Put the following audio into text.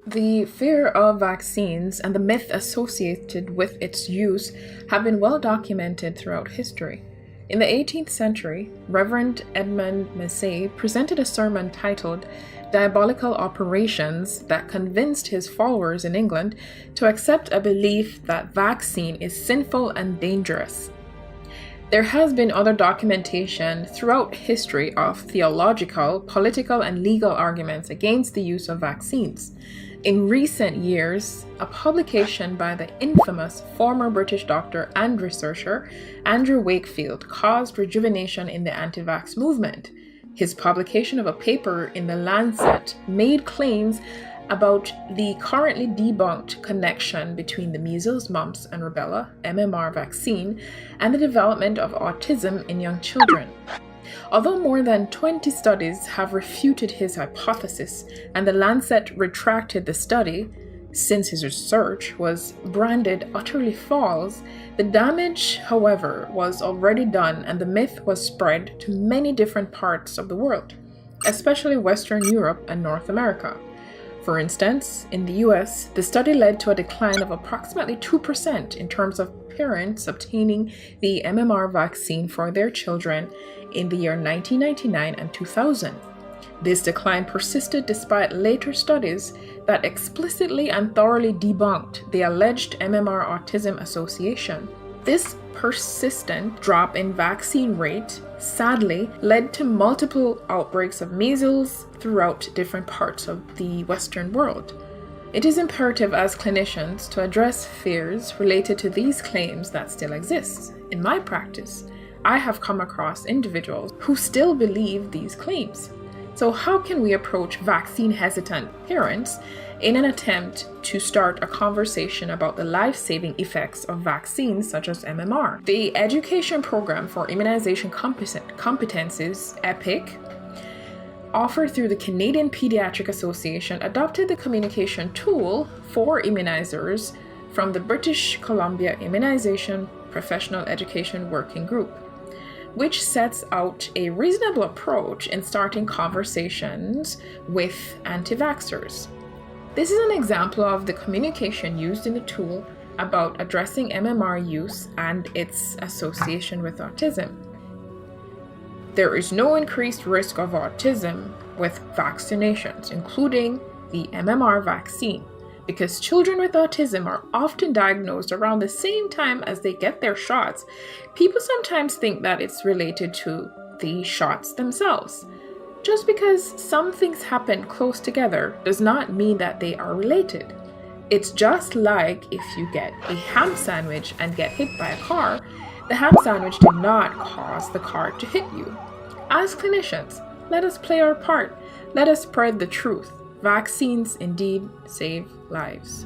The fear of vaccines and the myth associated with its use have been well documented throughout history. In the 18th century, Reverend Edmund Massey presented a sermon titled Diabolical Operations that convinced his followers in England to accept a belief that vaccine is sinful and dangerous. There has been other documentation throughout history of theological, political, and legal arguments against the use of vaccines. In recent years, a publication by the infamous former British doctor and researcher Andrew Wakefield caused rejuvenation in the anti-vax movement. His publication of a paper in The Lancet made claims about the currently debunked connection between the measles, mumps, and rubella (MMR) vaccine and the development of autism in young children. Although more than 20 studies have refuted his hypothesis and The Lancet retracted the study, since his research was branded utterly false, the damage, however, was already done and the myth was spread to many different parts of the world, especially Western Europe and North America. For instance, in the US, the study led to a decline of approximately 2% in terms of parents obtaining the MMR vaccine for their children in the year 1999 and 2000. This decline persisted despite later studies that explicitly and thoroughly debunked the alleged MMR autism association. This persistent drop in vaccine rate sadly led to multiple outbreaks of measles throughout different parts of the Western world. It is imperative as clinicians to address fears related to these claims that still exist. In my practice, I have come across individuals who still believe these claims. So how can we approach vaccine-hesitant parents in an attempt to start a conversation about the life-saving effects of vaccines such as MMR? The Education Program for Immunization Competencies, EPIC, offered through the Canadian Pediatric Association, adopted the communication tool for immunizers from the British Columbia Immunization Professional Education Working Group, which sets out a reasonable approach in starting conversations with anti-vaxxers. This is an example of the communication used in the tool about addressing MMR use and its association with autism. There is no increased risk of autism with vaccinations, including the MMR vaccine, because children with autism are often diagnosed around the same time as they get their shots. People sometimes think that it's related to the shots themselves. Just because some things happen close together does not mean that they are related. It's just like if you get a ham sandwich and get hit by a car, the ham sandwich did not cause the car to hit you. As clinicians, let us play our part. Let us spread the truth. Vaccines indeed save lives.